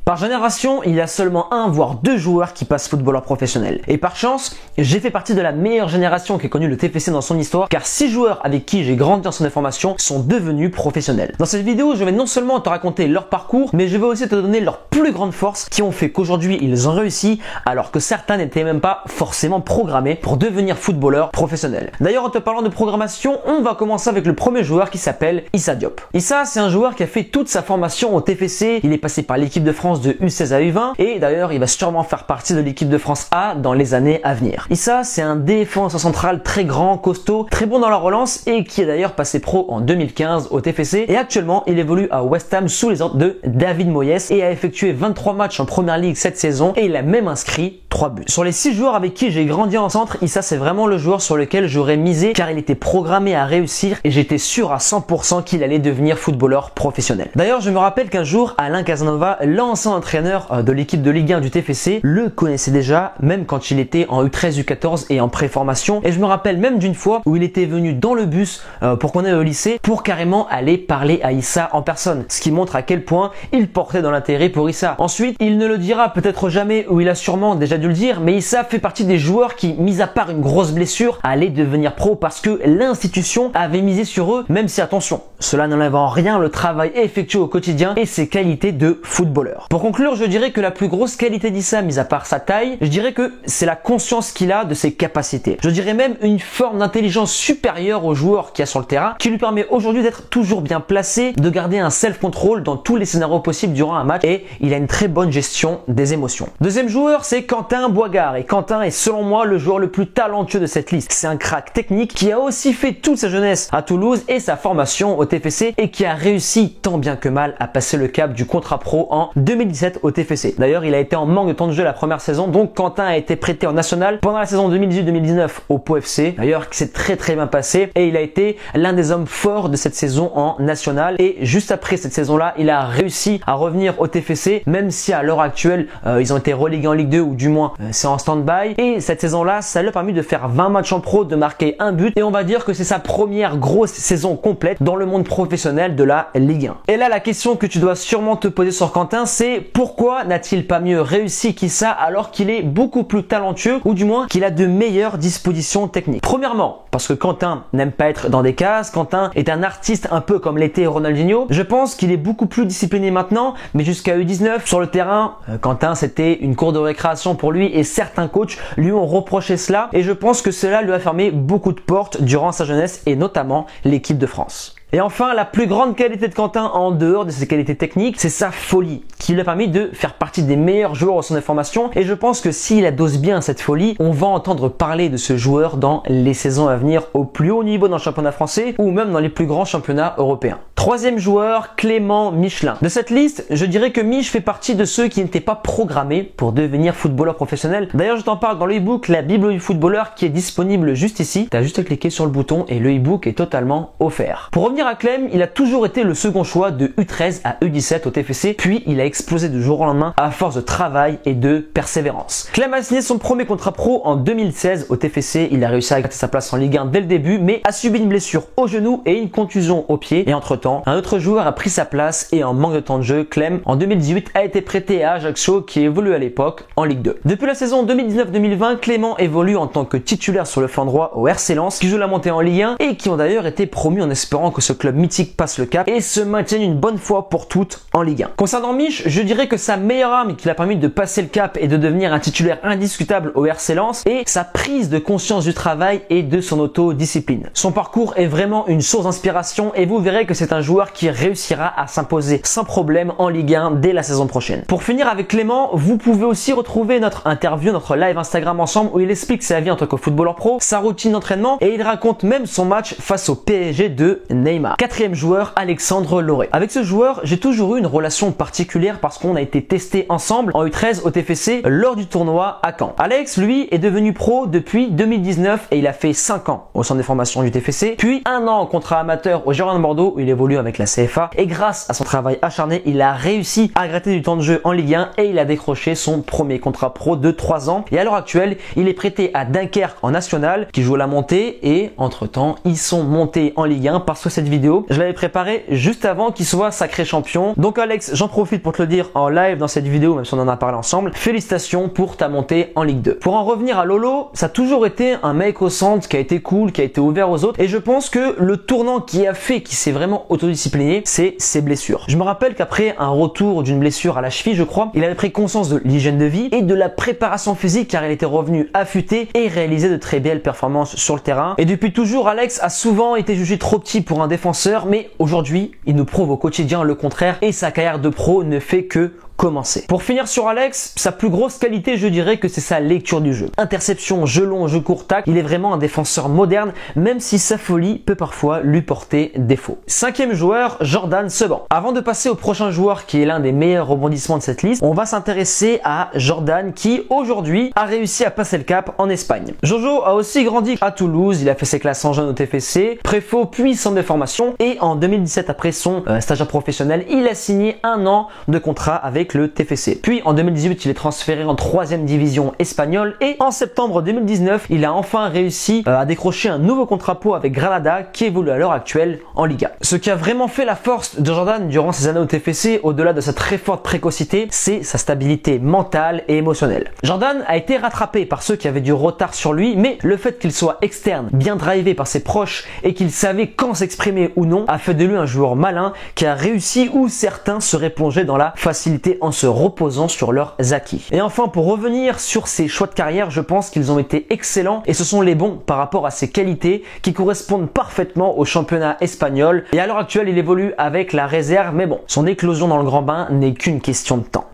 Par génération, il y a seulement un voire deux joueurs qui passent footballeur professionnel. Et par chance, j'ai fait partie de la meilleure génération qui ait connu le TFC dans son histoire, car 6 joueurs avec qui j'ai grandi en centre de formation sont devenus professionnels. Dans cette vidéo, je vais non seulement te raconter leur parcours, mais je vais aussi te donner leurs plus grandes forces qui ont fait qu'aujourd'hui ils ont réussi, alors que certains n'étaient même pas forcément programmés pour devenir footballeur professionnel. D'ailleurs, en te parlant de programmation, on va commencer avec le premier joueur qui s'appelle Issa Diop. Issa, c'est un joueur qui a fait toute sa formation au TFC, il est passé par l'équipe de France de U16 à U20 et d'ailleurs il va sûrement faire partie de l'équipe de France A dans les années à venir. Issa, c'est un défenseur central très grand, costaud, très bon dans la relance et qui est d'ailleurs passé pro en 2015 au TFC et actuellement il évolue à West Ham sous les ordres de David Moyes et a effectué 23 matchs en première ligue cette saison et il a même inscrit 3 buts. Sur les 6 joueurs avec qui j'ai grandi en centre, Issa c'est vraiment le joueur sur lequel j'aurais misé car il était programmé à réussir et j'étais sûr à 100% qu'il allait devenir footballeur professionnel. D'ailleurs, je me rappelle qu'un jour Alain Casanova, l'ancien entraîneur de l'équipe de Ligue 1 du TFC, le connaissait déjà même quand il était en U13, U14 et en pré-formation et je me rappelle même d'une fois où il était venu dans le bus pour qu'on aille au lycée pour carrément aller parler à Issa en personne, ce qui montre à quel point il portait dans l'intérêt pour Issa. Ensuite, il ne le dira peut-être jamais ou il a sûrement déjà dû le dire, mais Issa fait partie des joueurs qui, mis à part une grosse blessure, allaient devenir pro parce que l'institution avait misé sur eux, même si attention, cela n'enlève en rien le travail effectué au quotidien et ses qualités de footballeur. Pour conclure, je dirais que la plus grosse qualité d'Issa, mis à part sa taille, je dirais que c'est la conscience qu'il a de ses capacités. Je dirais même une forme d'intelligence supérieure aux joueurs qu'il y a sur le terrain qui lui permet aujourd'hui d'être toujours bien placé, de garder un self-control dans tous les scénarios possibles durant un match et il a une très bonne gestion des émotions. Deuxième joueur, c'est Quentin Boigard et Quentin est selon moi le joueur le plus talentueux de cette liste. C'est un crack technique qui a aussi fait toute sa jeunesse à Toulouse et sa formation au TFC et qui a réussi tant bien que mal à passer le cap du contrat pro en 2017 au TFC. D'ailleurs, il a été en manque de temps de jeu la première saison, donc Quentin a été prêté en national pendant la saison 2018-2019 au Pau FC. D'ailleurs, qui s'est très bien passé et il a été l'un des hommes forts de cette saison en national et juste après cette saison-là, il a réussi à revenir au TFC, même si à l'heure actuelle, ils ont été relégués en Ligue 2 ou du moins c'est en stand-by et cette saison-là, ça lui a permis de faire 20 matchs en pro, de marquer un but et on va dire que c'est sa première grosse saison complète dans le monde professionnel de la Ligue 1. Et là, la question que tu dois sûrement te poser sur Quentin, c'est pourquoi n'a-t-il pas mieux réussi qu'Issa alors qu'il est beaucoup plus talentueux ou du moins qu'il a de meilleures dispositions techniques? Premièrement, parce que Quentin n'aime pas être dans des cases, Quentin est un artiste un peu comme l'était Ronaldinho. Je pense qu'il est beaucoup plus discipliné maintenant, mais jusqu'à U19 sur le terrain, Quentin c'était une cour de récréation pour lui et certains coachs lui ont reproché cela et je pense que cela lui a fermé beaucoup de portes durant sa jeunesse et notamment l'équipe de France. Et enfin, la plus grande qualité de Quentin en dehors de ses qualités techniques, c'est sa folie qui lui a permis de faire partie des meilleurs joueurs au centre de formation et je pense que s'il adose bien cette folie, on va entendre parler de ce joueur dans les saisons à venir au plus haut niveau dans le championnat français ou même dans les plus grands championnats européens. Troisième joueur, Clément Michelin. De cette liste, je dirais que Mich fait partie de ceux qui n'étaient pas programmés pour devenir footballeur professionnel. D'ailleurs, je t'en parle dans le e-book La Bible du footballeur qui est disponible juste ici. Tu as juste à cliquer sur le bouton et le e-book est totalement offert. Pour revenir à Clem, il a toujours été le second choix de U13 à U17 au TFC, puis il a explosé du jour au lendemain à force de travail et de persévérance. Clem a signé son premier contrat pro en 2016 au TFC, il a réussi à gratter sa place en Ligue 1 dès le début, mais a subi une blessure au genou et une contusion au pied, et entre-temps, un autre joueur a pris sa place et en manque de temps de jeu, Clem, en 2018, a été prêté à Ajaccio qui évolue à l'époque en Ligue 2. Depuis la saison 2019-2020, Clément évolue en tant que titulaire sur le flanc droit au RC Lens, qui joue la montée en Ligue 1 et qui ont d'ailleurs été promus en espérant que ce club mythique passe le cap et se maintienne une bonne fois pour toutes en Ligue 1. Concernant Mich, je dirais que sa meilleure arme qui l'a permis de passer le cap et de devenir un titulaire indiscutable au RC Lens est sa prise de conscience du travail et de son autodiscipline. Son parcours est vraiment une source d'inspiration et vous verrez que c'est un joueur qui réussira à s'imposer sans problème en Ligue 1 dès la saison prochaine. Pour finir avec Clément, vous pouvez aussi retrouver notre interview, notre live Instagram ensemble où il explique sa vie en tant que footballeur pro, sa routine d'entraînement et il raconte même son match face au PSG de Neymar. Quatrième joueur, Alexandre Lauré. Avec ce joueur, j'ai toujours eu une relation particulière parce qu'on a été testé ensemble en U13 au TFC lors du tournoi à Caen. Alex, lui, est devenu pro depuis 2019 et il a fait 5 ans au centre des formations du TFC, puis 1 an en contrat amateur au Girondins de Bordeaux où il évolue avec la CFA et grâce à son travail acharné, il a réussi à gratter du temps de jeu en Ligue 1 et il a décroché son premier contrat pro de 3 ans et à l'heure actuelle, il est prêté à Dunkerque en national qui joue la montée et entre temps, ils sont montés en Ligue 1 parce que c'est cette vidéo. Je l'avais préparé juste avant qu'il soit sacré champion. Donc Alex, j'en profite pour te le dire en live dans cette vidéo, même si on en a parlé ensemble. Félicitations pour ta montée en Ligue 2. Pour en revenir à Lolo, ça a toujours été un mec au centre qui a été cool, qui a été ouvert aux autres. Et je pense que le tournant qui a fait qu'il s'est vraiment autodiscipliné, c'est ses blessures. Je me rappelle qu'après un retour d'une blessure à la cheville, je crois, il avait pris conscience de l'hygiène de vie et de la préparation physique car il était revenu affûté et réalisait de très belles performances sur le terrain. Et depuis toujours, Alex a souvent été jugé trop petit pour un défenseur, mais aujourd'hui, il nous prouve au quotidien le contraire et sa carrière de pro ne fait que commencer. Pour finir sur Alex, sa plus grosse qualité, je dirais que c'est sa lecture du jeu. Interception, jeu long, jeu court, tac, il est vraiment un défenseur moderne, même si sa folie peut parfois lui porter défaut. Cinquième joueur, Jordan Seban. Avant de passer au prochain joueur qui est l'un des meilleurs rebondissements de cette liste, on va s'intéresser à Jordan qui aujourd'hui a réussi à passer le cap en Espagne. Jojo a aussi grandi à Toulouse, il a fait ses classes en jeunes au TFC, préfaux puis centre de formation et en 2017 après son stage professionnel, il a signé 1 an de contrat avec le TFC. Puis en 2018, il est transféré en 3e division espagnole et en septembre 2019, il a enfin réussi à décrocher un nouveau contrat pro avec Granada qui évolue à l'heure actuelle en Liga. Ce qui a vraiment fait la force de Jordan durant ses années au TFC, au-delà de sa très forte précocité, c'est sa stabilité mentale et émotionnelle. Jordan a été rattrapé par ceux qui avaient du retard sur lui, mais le fait qu'il soit externe, bien drivé par ses proches et qu'il savait quand s'exprimer ou non, a fait de lui un joueur malin qui a réussi où certains seraient plongés dans la facilité en se reposant sur leurs acquis. Et enfin, pour revenir sur ses choix de carrière, je pense qu'ils ont été excellents et ce sont les bons par rapport à ses qualités qui correspondent parfaitement au championnat espagnol. Et à l'heure actuelle, il évolue avec la réserve, mais bon, son éclosion dans le grand bain n'est qu'une question de temps.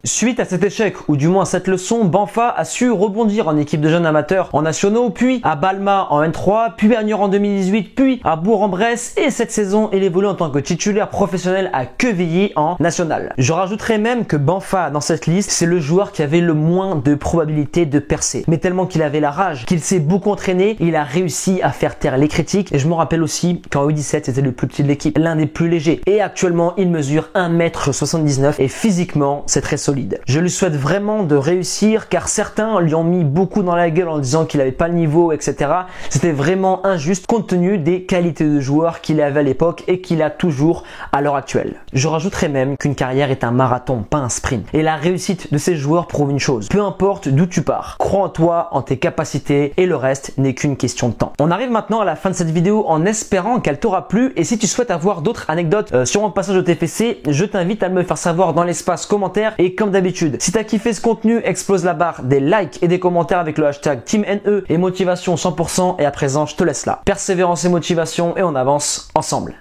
Suite à cet échec, ou du moins cette leçon, Banfa a su rebondir en équipe de jeunes amateurs en nationaux, puis à Balma en N3, puis à Niort en 2018, puis à Bourg-en-Bresse, et cette saison, il évolue en tant que titulaire professionnel à Quevilly en national. Je rajouterai même que Banfa, dans cette liste, c'est le joueur qui avait le moins de probabilité de percer. Mais tellement qu'il avait la rage, qu'il s'est beaucoup entraîné, il a réussi à faire taire les critiques, et je me rappelle aussi qu'en U17, c'était le plus petit de l'équipe, l'un des plus légers. Et actuellement, il mesure 1m79, et physiquement, c'est très solide. Je lui souhaite vraiment de réussir car certains lui ont mis beaucoup dans la gueule en disant qu'il n'avait pas le niveau, etc. C'était vraiment injuste compte tenu des qualités de joueur qu'il avait à l'époque et qu'il a toujours à l'heure actuelle. Je rajouterai même qu'une carrière est un marathon, pas un sprint. Et la réussite de ces joueurs prouve une chose. Peu importe d'où tu pars, crois en toi, en tes capacités et le reste n'est qu'une question de temps. On arrive maintenant à la fin de cette vidéo en espérant qu'elle t'aura plu et si tu souhaites avoir d'autres anecdotes sur mon passage au TFC, je t'invite à me le faire savoir dans l'espace commentaire et comme d'habitude, si t'as kiffé ce contenu, explose la barre des likes et des commentaires avec le hashtag TeamNE et motivation 100% et à présent je te laisse là. Persévérance et motivation et on avance ensemble.